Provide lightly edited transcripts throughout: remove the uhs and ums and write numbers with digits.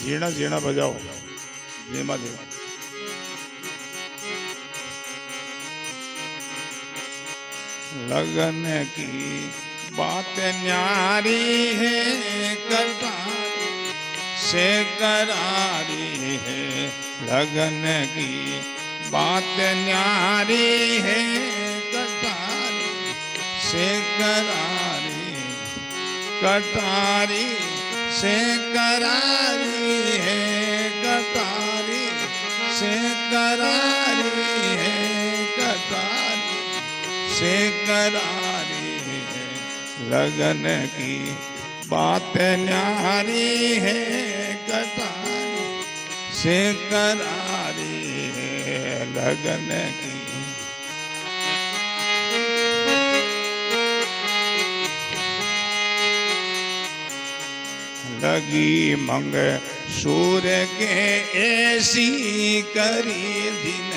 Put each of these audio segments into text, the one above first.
जीना जीना बजाओ धीमा धीमा। लगन की बात न्यारी है, कटारी से करारी है। लगन की बात न्यारी है, कटारी से करारी, कटारी से करारी है, कटारी से करारी है, कटारी से करारी है। लगन की बात न्यारी है, कटारी से करारी है। लगन की लगी मंग सूर्य के ऐसी करी दिन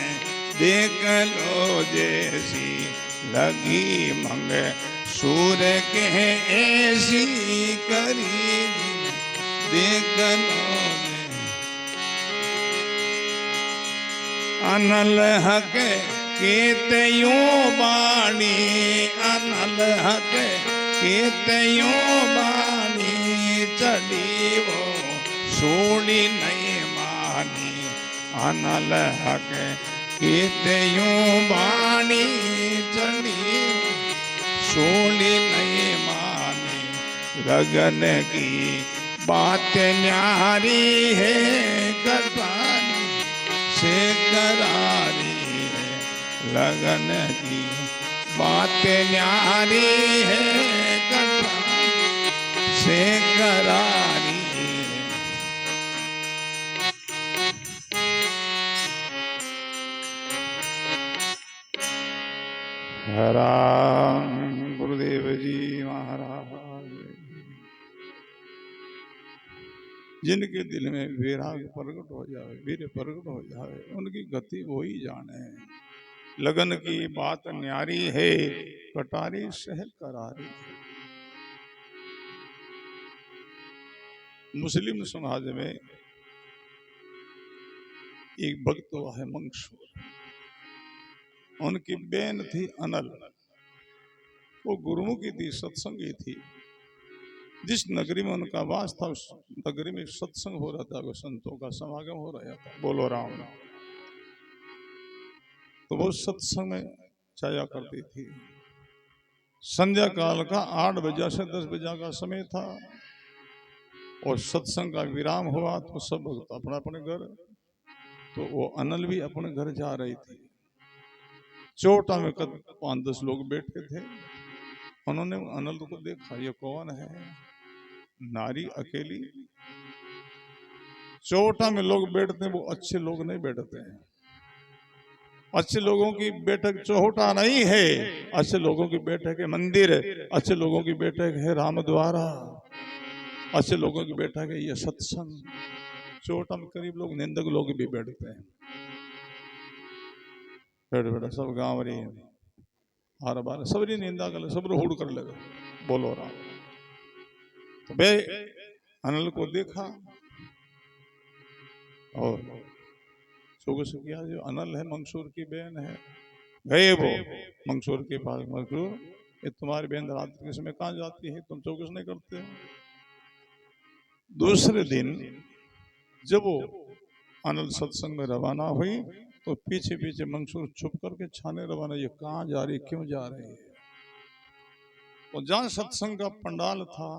देख लो जैसी। लगी मंग सूर्य के ऐसी करी दिन देख लो। अनल हक केतयों बाणी, अनल हक केतयों बाणी। चढ़ी वो सोड़ी नहीं मानी, अनल हक केतयों बाणी। चढ़ी सोड़ी नहीं मानी। लगन की बात न्यारी है, कटारी से करारी है। लगन की बात न्यारी है, कटारी से करारी है। राम गुरुदेव जी महाराज। जिनके दिल में वैराग प्रकट हो जाए, वीर प्रकट हो जाए, उनकी गति वो ही जाने। लगन की बात न्यारी है, कटारी सह करारी। मुस्लिम समाज में एक भक्त हुआ है मंसूर, उनकी बहन थी अनल। वो गुरुमुखी थी, सत्संगी थी। जिस नगरी में उनका वास था, उस नगरी में सत्संग हो रहा था, वो संतों का समागम हो रहा था। बोलो राम। तो वो सत्संग में जाया करती थी। संध्या काल का 8 बजे से 10 बजे का समय था और सत्संग का विराम हुआ तो सब भक्त अपने अपने घर। तो वो अनल भी अपने घर जा रही थी। चोटा में 5-10 लोग बैठे थे। उन्होंने अनल को देखा, ये कौन है, नारी अकेली। चोटा में लोग बैठते हैं, वो अच्छे लोग नहीं बैठते हैं। अच्छे लोगों की बैठक चौटा नहीं है, अच्छे लोगों की बैठक है मंदिर, अच्छे लोगों की बैठक है रामद्वारा, अच्छे लोगों की बैठक है ये सत्संग। चोटा में करीब लोग निंदक लोग भी बैठते हैं। बैठ बैठा सब गाँव रही हर बार सबरी निंदा कर ले, सब हुड़ कर लेगा। बोलो राम। तो बे अनल को देखा और चौकस किया, जो अनल है मंसूर की बहन है। गए वो मंसूर के पास, मंसूर ये तुम्हारी बहन रात्रि के समय कहाँ जाती है, तुम चौकस नहीं करते हो। दूसरे दिन जब वो अनल सत्संग में रवाना हुई तो पीछे पीछे मंसूर छुप करके छाने रवाना, ये कहाँ जा रही, क्यों जा रही है। और जहाँ सत्संग का पंडाल था,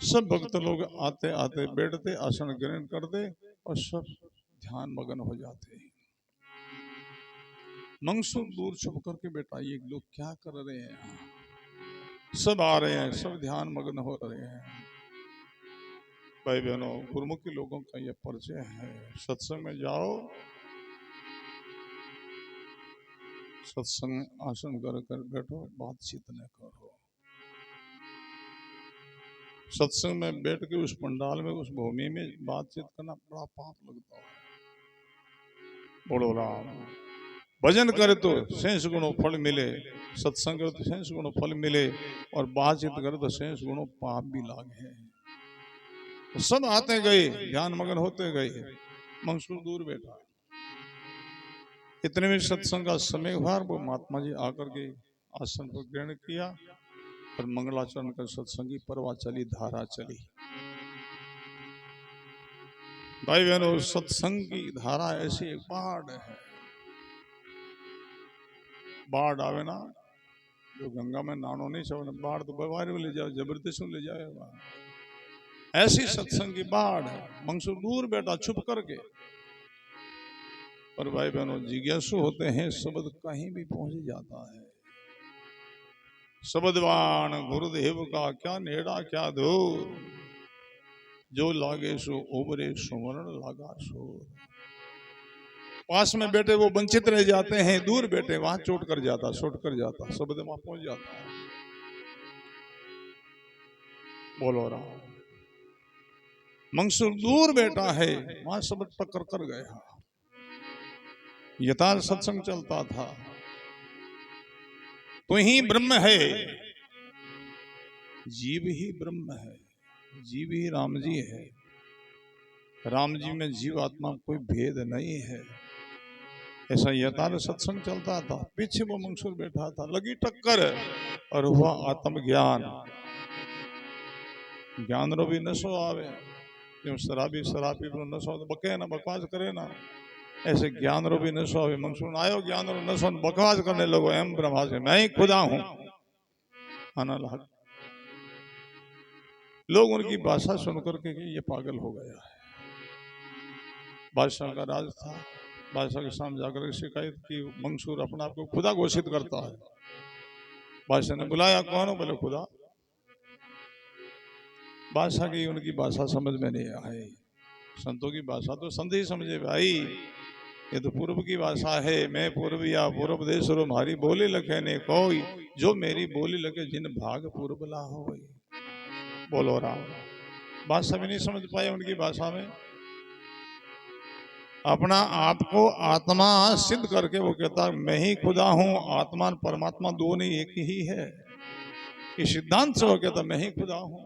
सब भक्त लोग आते आते बैठते, आसन ग्रहण करते और सब ध्यान मगन हो जाते हैं। मंसूर दूर छुप करके बैठा, ये लोग क्या कर रहे हैं यहाँ। सब आ रहे हैं, सब ध्यान मग्न हो रहे हैं। भाई बहनों, गुरुमुखी लोगों का यह परिचय है। सत्संग में जाओ, सत्संग आसन कर बैठो, बातचीत न करो। सत्संग में बैठ के उस पंडाल में, उस भूमि में बातचीत करना बड़ा पाप लगता है। बोलो राम। भजन करे तो 6 गुणों फल मिले, सत्संग करे तो 6 गुणों फल मिले, और बातचीत करे तो 6 गुणों पाप भी लागे। तो सब आते गए, ध्यान मगन होते गए, मंसूर दूर बैठा। इतने में सत्संग का समय हुआ, वो महात्मा जी आकर के आसन पर ग्रहण किया और मंगलाचरण कर सत्संगी परवा चली, धारा चली। भाई बहनों, सत्संग की धारा ऐसी एक बाढ़ है। बाढ़ आवे ना, जो गंगा में नानो नहीं चाहिए, बाढ़ तो बवारी में ले जाओ, जबरदस्ती ले जाएगा। ऐसी सत्संग की बाढ़ है। मंसूर दूर बैठा चुप करके, पर भाई बहनों जिज्ञासु होते हैं, शब्द कहीं भी पहुंच जाता है। शब्दवान गुरुदेव का क्या नेड़ा क्या दूर, जो लागे सो उबरे सुमरण लागा शोर। पास में बैठे वो वंचित रह जाते हैं, दूर बैठे वहां चोट कर जाता, शब्द वहां पहुंच जाता है। बोलो राम। मंसूर दूर बैठा है, वहां शब्द टक्कर कर गया। यथार्थ सत्संग चलता था। तो ही ब्रह्म है, जीव ही ब्रह्म है, जीव ही राम जी है। राम जी में जीव आत्मा कोई भेद नहीं है। ऐसा यथार्थ सत्संग चलता था। पीछे वो मंसूर बैठा था, लगी टक्कर और हुआ आत्मज्ञान। ज्ञान रो भी नशो आवे, क्यों शराबी पर नशो तो बके ना, बकवास करे ना, ऐसे ज्ञान रो भी नशो आवे। मंसूर आयो ज्ञान रो नशो, बकवास करने लगो एम ब्रह्मा से मैं ही खुदा हूं। अनल हक। लोग उनकी भाषा सुनकर के ये पागल हो गया है। बादशाह का राज था, बादशाह के सामने जाकर शिकायत की, मंसूर अपना आपको खुदा घोषित करता है। बादशाह ने बुलाया, कौन हो? बोले खुदा। बादशाह की उनकी भाषा समझ में नहीं आई। संतों की भाषा तो संत ही समझे भाई, ये तो पूर्व की भाषा है। मैं पूर्विया पूर्व देश रो मारी बोली लखे ने कोई, जो मेरी बोली लगे जिन भाग पूर्व ला हो। बोलो राम। भाषा भी नहीं समझ पाए उनकी भाषा में। अपना आप को आत्मा सिद्ध करके वो कहता मैं ही खुदा हूं, आत्मा परमात्मा दो नहीं एक ही है। इस सिद्धांत से वो कहता मैं ही खुदा हूं।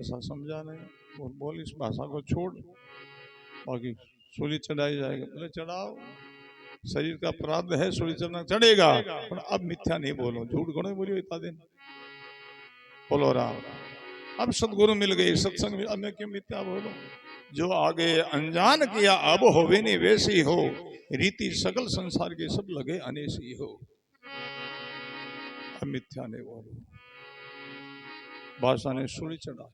ऐसा समझा नहीं। और बोल इस भाषा को छोड़, बाकी सूली चढ़ाई जाएगा। बोले चढ़ाओ, शरीर का प्रारब्ध है, सूली चढ़ना चढ़ेगा, पर अब मिथ्या नहीं बोलो, झूठ गणो बोलियो इतना दिन। बोलो राम। अब सदगुरु मिल गए, सत्संग में, अब मैं क्यों मिथ्या बोलूं? जो आगे अनजान किया अब होवे नहीं वैसी हो, रीति सकल संसार के सब लगे अनेसी हो। अब मिथ्या नहीं बोलो। बादशाह ने सूली चढ़ा,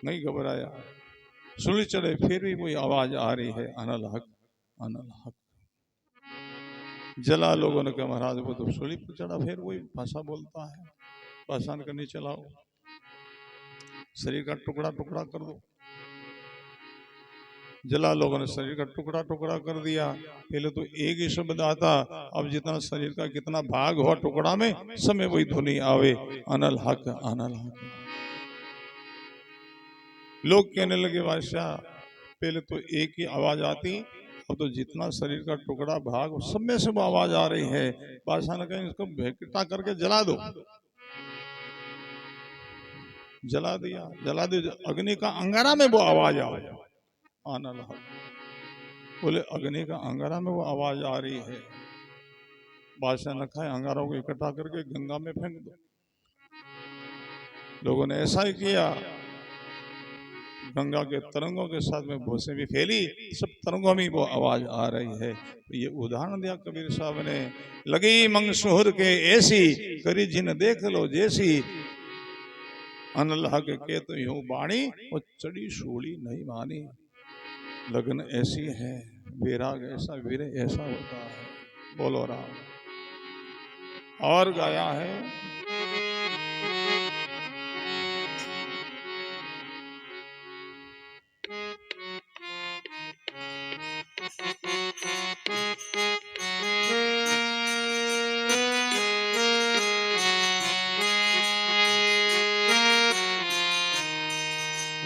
नहीं घबराया। सूली चढ़े फिर भी कोई आवाज आ रही है, अनल हक अनल हक। जला लोगों ने कहा महाराज वो तो सूली पर चढ़ा, फिर वही भाषा बोलता है। बादशाह ने करनी चलाओ, शरीर का टुकड़ा टुकड़ा कर दो। जला लोगों ने शरीर का टुकड़ा टुकड़ा कर दिया। पहले तो एक ही शब्द आता, अब जितना शरीर का कितना भाग हुआ टुकड़ा में, सब में वही ध्वनि आवे, अनल हक अनल हक। लोग कहने लगे बादशाह पहले तो एक ही आवाज आती, अब तो जितना शरीर का टुकड़ा भाग सब में से वो आवाज आ रही है। बादशाह ने कहा इसको भेंटा करके जला दो। जला दिया, जला दिया। अग्नि का अंगारा में वो आवाज आ रही है, अनल हक। बोले अग्नि का अंगारा में वो आवाज आ रही है। बादशाह ने कहा अंगारों को इकट्ठा करके गंगा में फेंक दो। लोगों ने ऐसा ही किया। गंगा के तरंगों के साथ में भूसे भी फैली, सब तरंगों में वो आवाज आ रही है। तो ये उदाहरण दिया कबीर साहब ने, लगी मंसूर के ऐसी, करी जिन देख लो जैसी। अनल हक के तो यूं बाणी, वो चढ़ी सूली नहीं मानी। लगन ऐसी है, विराग ऐसा, वीर ऐसा होता है। बोलो राम। और गाया है,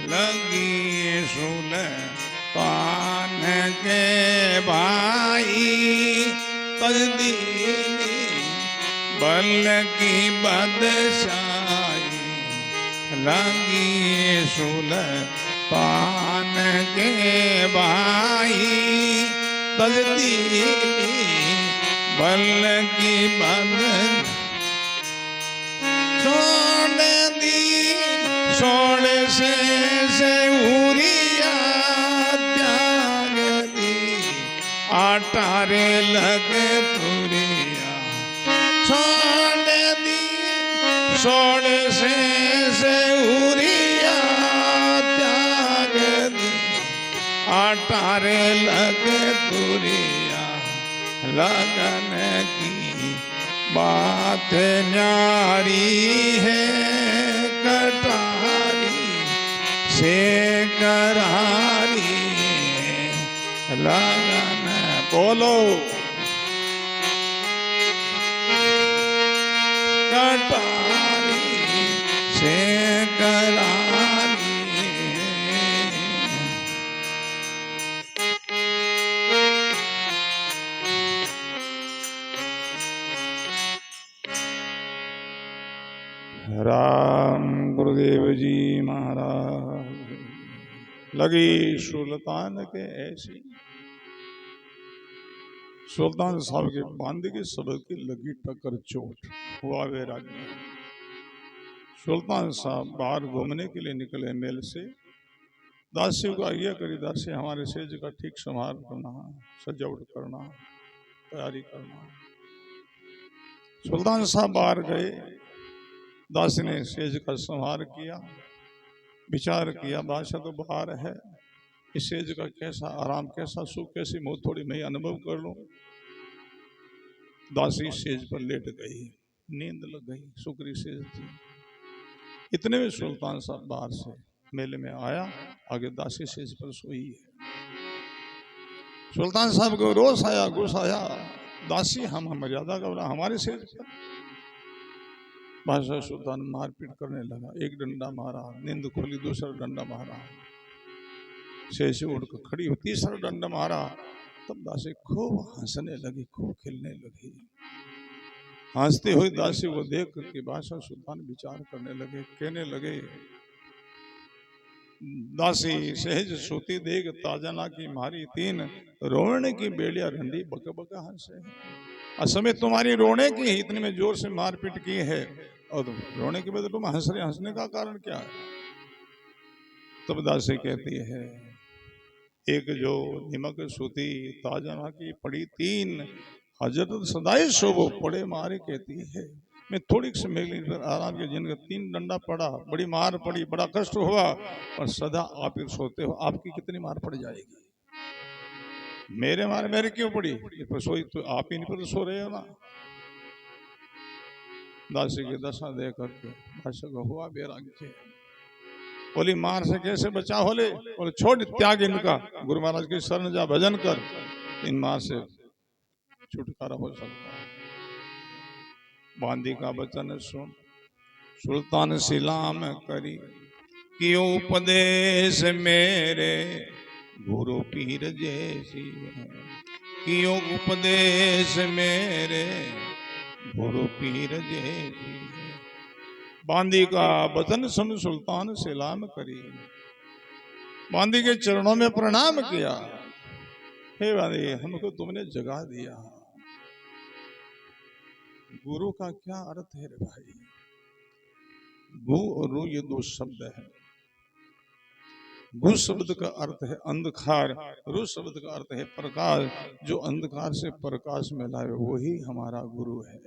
लगी सुल्तान के भाई, तजदीनी बल की बादशाही। लगी सुल्तान के भाई तजदी बल की बंद छोड़ से उरिया त्याग दी आटारे लगे तुरिया छोड़ से उरिया त्याग दी आटारे लगे तुरिया लगन की बात न्यारी है कटारी से करारी लगन बोलो कटारी से करारी राम गुरुदेव जी महाराज लगी सुल्तान के ऐसी सुल्तान साहब के बांध के सबक की लगी टक्कर चोट हुआ वैराग्य सुल्तान साहब बाहर घूमने के लिए निकले मेल से दासी को आज्ञा करी दासी हमारे सेज का ठीक संभाल करना सजावट करना तैयारी करना सुल्तान साहब बाहर गए दासी ने सेज का संहार किया विचार किया बादशाह तो बाहर है इस सेज का कैसा आराम कैसा सुख कैसी मौत थोड़ी मैं अनुभव कर लूं दासी सेज पर लेट गई नींद लग गई सुकरी सेज थी इतने में सुल्तान साहब बाहर से मेले में आया आगे दासी सेज पर सोई है सुल्तान साहब को रोष आया गुस्सा आया दासी हम मर्यादा का हमारे सेज पर बादशाह सुल्तान मारपीट करने लगा एक डंडा मारा नींद खोली दूसरा डंडा मारा से उड़कर खड़ी हुई तीसरा डंडा मारा तब दासी खूब हंसने लगी खूब खिलने लगी हंसती हुई दासी को देख करके बादशाह सुल्तान विचार करने लगे कहने लगे दासी सहज सोती देख ताजना की मारी तीन रोने की बेड़िया रंडी बक बक हंसे असमय तुम्हारी रोने की इतने में जोर से मारपीट की है और रोने के बाद तुम हंस रहे हंसने का कारण क्या है तब दासी कहती है एक जो निमक सूती ताजना की पड़ी तीन हजरत सदाई शोभो पड़े मारे कहती है मैं थोड़ी समय आराम के जिनका तीन डंडा पड़ा बड़ी मार पड़ी बड़ा कष्ट हुआ और सदा आप ही सोते हो आपकी कितनी मार पड़ जाएगी मेरे मारे मेरे क्यों पड़ी पर सोई तो आप ही नहीं पर सो रहे हो ना दासी की दशा देख करके बादशाह को हुआ वैराग्य बोली मार से कैसे बचा होले बोले छोड़ त्याग इनका गुरु महाराज की शरण जा भजन कर इन मार से छुटकारा हो सकता है बांदी का वचन सुन सुल्तान सिलाम करी कि उपदेश मेरे गुरु पीर जैसी कि उपदेश मेरे गुरु पीर जैसी बांदी का वचन सुन सुल्तान सलाम करी बांदी के चरणों में प्रणाम किया हे बांदी हमको तुमने जगा दिया गुरु का क्या अर्थ है रे भाई गु और रू ये दो शब्द है गु शब्द का अर्थ है अंधकार रू शब्द का अर्थ है प्रकाश जो अंधकार से प्रकाश में लाए वही हमारा गुरु है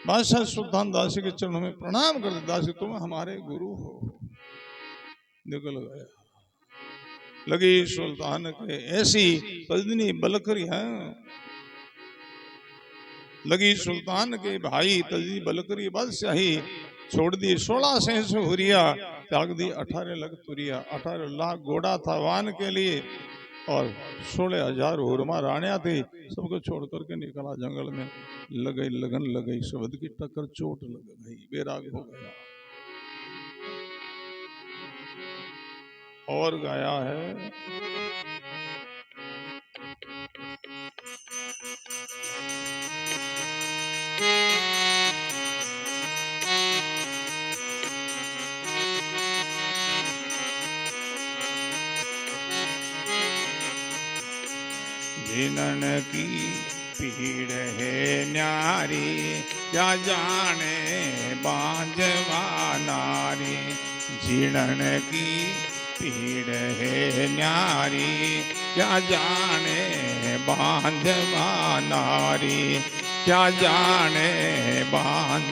बादशाह सुल्तान दासी के चरणों में प्रणाम कर दासी तुम हमारे गुरु हो निकल गया लगी सुल्तान के ऐसी तजनी बलकरी है लगी सुल्तान के भाई तजनी बलकरी बादशाही छोड़ दी 16 सहस हुरिया त्याग दी 18 लख तुरिया 18 लाख घोड़ा था वाहन के लिए और 16,000 हुरमा रानिया थी सबको छोड़ करके निकला जंगल में लगन लग गई शब्द की टक्कर चोट लग गई बेराग हो गया और गाया है जिनन की पीड़ है न्यारी, क्या जाने बांझवा नारी। जिनन की पीड़ है न्यारी, क्या जाने बांझवा नारी। क्या जाने बांझ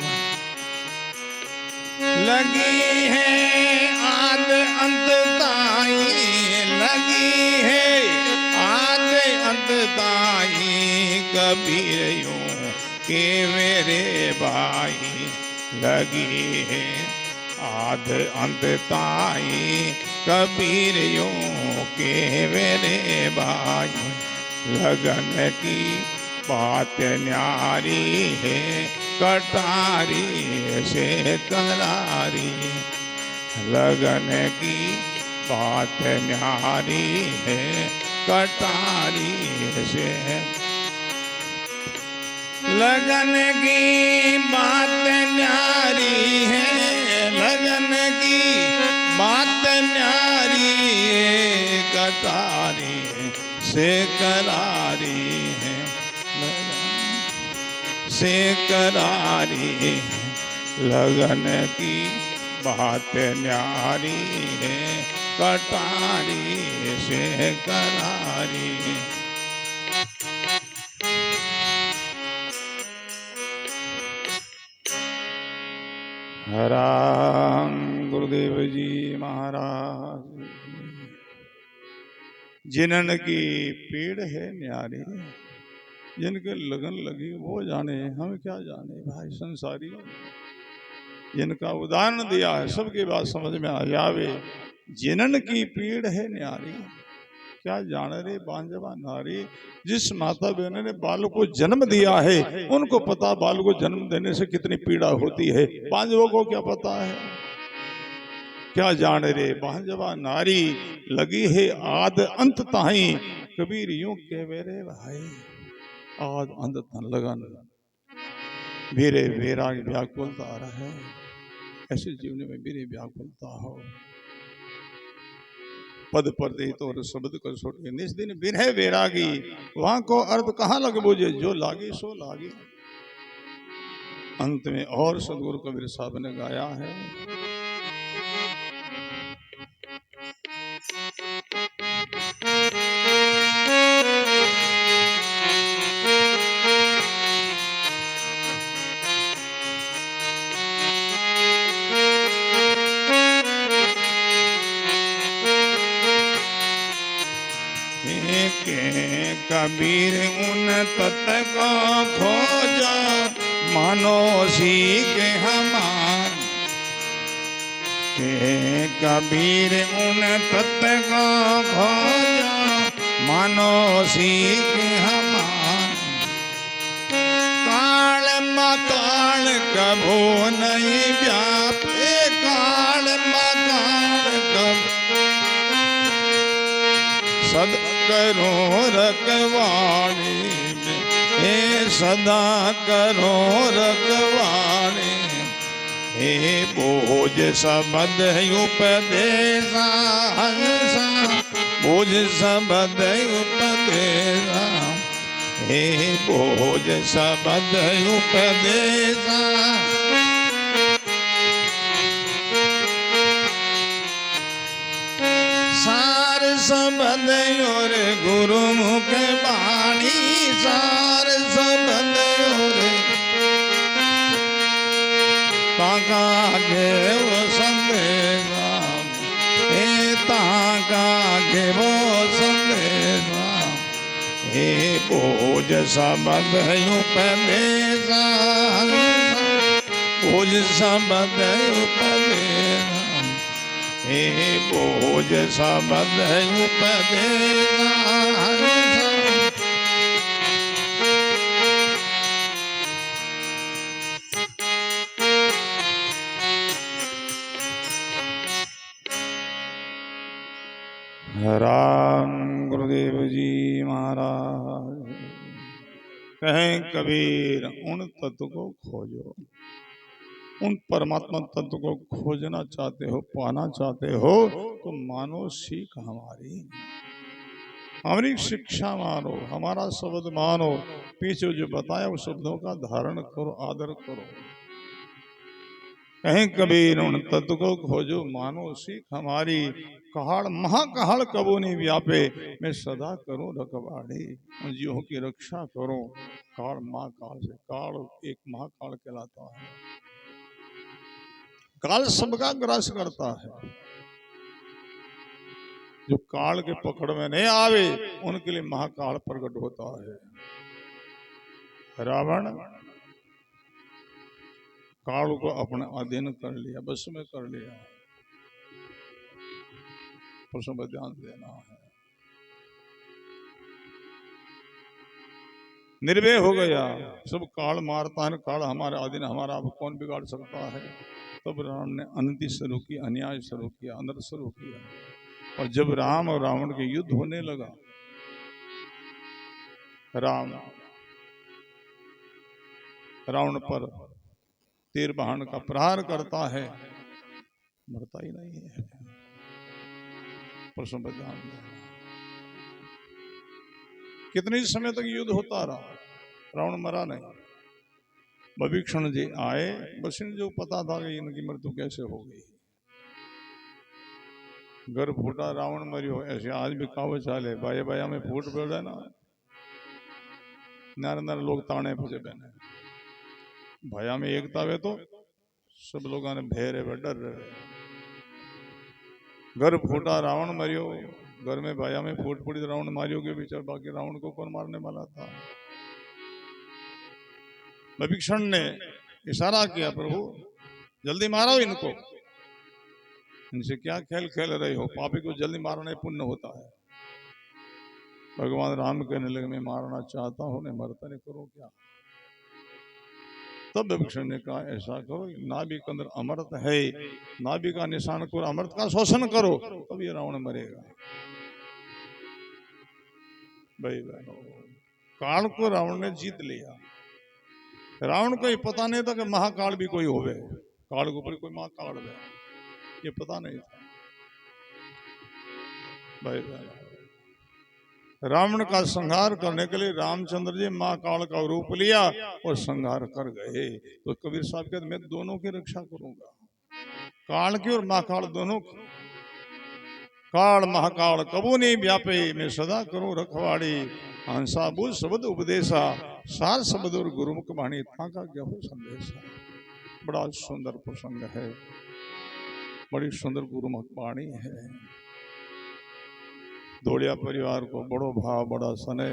लगी है आद अंत ताई, लगी है आद अंत ताई। कबीर यूं के मेरे भाई, लगी है आद अंत ताई। कबीर यूं के मेरे भाई, लगन की बात न्यारी है, कटारी से करारी। लगन की बात न्यारी है, कटारी से। लगन की बात न्यारी है, लगन की बात न्यारी है, कटारी से करारी है। से करारी, लगन की बात न्यारी है, कटारी से करारी। राम गुरुदेव जी महाराज। जिनन की पीड़ है न्यारी, जिनके लगन लगी वो जाने, हम क्या जाने भाई संसारी। जिनका उदाहरण दिया है सबकी बात समझ में आ जावे। जिनन की पीड़ है न्यारी, क्या जाने रे बांझवा नारी। जिस माता बहन ने बाल को जन्म दिया है उनको पता बाल को जन्म देने से कितनी पीड़ा होती है, बांझवों को क्या पता है। क्या जाने रे बांझवा नारी, लगी है आद अंत ताही। कबीर यूं के मेरे भाई, आद अंत तन लगन मेरे वैराग व्याकुलता आ रहा है। ऐसे जीवन में मेरी व्याकुलता हो। पद पर दे तो शब्द कर छोड़े, निस दिन बिरह वैरागी। वहां को अर्थ कहाँ लग बुझे, जो लागी सो लागी। अंत में और सदगुरु कबीर साहब ने गाया है, कबीर उन तत् को खोजा, मानो सीख हमार। कबीर उन तत् को खोजा, मानो सीख हमार। काल मकाल कभो नहीं व्यापे, काल मकाल कभो सद करो रखवाणी में, हे सदा करो रखवाणी। हे बोझ सबद उपदेशा हंसा, बोझ सबद उपदेशा। हे बोझ सबद उपदेशा, सबद और गुरुमुख वाणी। सार सबद और ताका के वो संदेशा, हे ताका के वो संदेशा। हे बोझ सबद उपदेशा, बोझ सबद उपदेशा। हे बोझ सबद उपदेशा। राम गुरुदेव जी महाराज। कहें कबीर उन तत्व को खोजो, उन परमात्मा तत्व को खोजना चाहते हो, पाना चाहते हो तो मानो सीख हमारी। हमारी शिक्षा मानो, हमारा शब्द मानो, पीछे जो बताया उस शब्दों का धारण करो, आदर करो। कहीं कबीर उन तत्व को खोजो, मानो सीख हमारी। कहाड़ महाकहाड़ कबो नहीं व्यापे, मैं सदा करूं रखवाड़ी। उन जीवों की रक्षा करो। काल महाकाल से, काल एक महाकाल कहलाता है। काल सबका ग्रास करता है। जो काल के पकड़ में नहीं आवे उनके लिए महाकाल प्रकट होता है। रावण काल को अपने अधीन कर लिया, बस में कर लिया। उसमें ध्यान देना है। निर्भय हो गया, सब काल मारता है, काल हमारे अधीन, हमारा अब कौन बिगाड़ सकता है। तब राम ने अनति शुरू की, अन्याय शुरू किया, अनर्थ शुरू किया। और जब राम और रावण के युद्ध होने लगा, राम रावण पर तीर बाण का प्रहार करता है, मरता ही नहीं है। प्रश्न पर ध्यान देना। कितने समय तक युद्ध होता रहा, रावण मरा नहीं। विभीषण जी आए, बस जो पता था कि इनकी मृत्यु कैसे हो गई। घर फूटा रावण मरियो, ऐसे आज भी कहावत चाले, भाई भाई में फूट पड़ जाए ना, नर नर लोग ताने फंसे बहने। भया में एकता वे तो सब लोग भेरे वे, डर रहे। घर फूटा रावण मरियो, घर में भया में फूट पड़ी, रावण मारियो के विचार, बाकी रावण को कौन मारने वाला था। विभीषण ने इशारा किया, प्रभु जल्दी मारो इनको, इनसे क्या खेल खेल रहे हो, पापी को जल्दी मारना पुण्य होता है। भगवान राम कहने लगे, मैं मारना चाहता हूं, नहीं मरता, नहीं करो क्या। तब विभीषण ने कहा, ऐसा करो, नाभि के अंदर अमृत है, नाभि का निशान करो, अमृत का शोषण करो, तब ये रावण मरेगा। भाई बहनों, काल को रावण ने जीत लिया। रावण को ये पता नहीं था कि महाकाल भी कोई होवे, काल के ऊपर कोई महाकाल है, ये पता नहीं था। भाई बहनों, रावण का संहार करने के लिए रामचंद्र जी महाकाल का रूप लिया और संहार कर गए। तो कबीर साहब कहते, मैं दोनों की रक्षा करूंगा, काल की और महाकाल दोनों की। काल महाकाल कबू नहीं व्यापे, मैं सदा करूं रखवाड़ी। हंसा बुझ शब्द उपदेशा, सार शब्द और गुरुमुख वाणी, ताका क्या हो संदेशा। बड़ा सुंदर प्रसंग है, बड़ी सुंदर गुरुमुख वाणी है। धोलिया परिवार को बड़ो भाव, बड़ा स्नेह।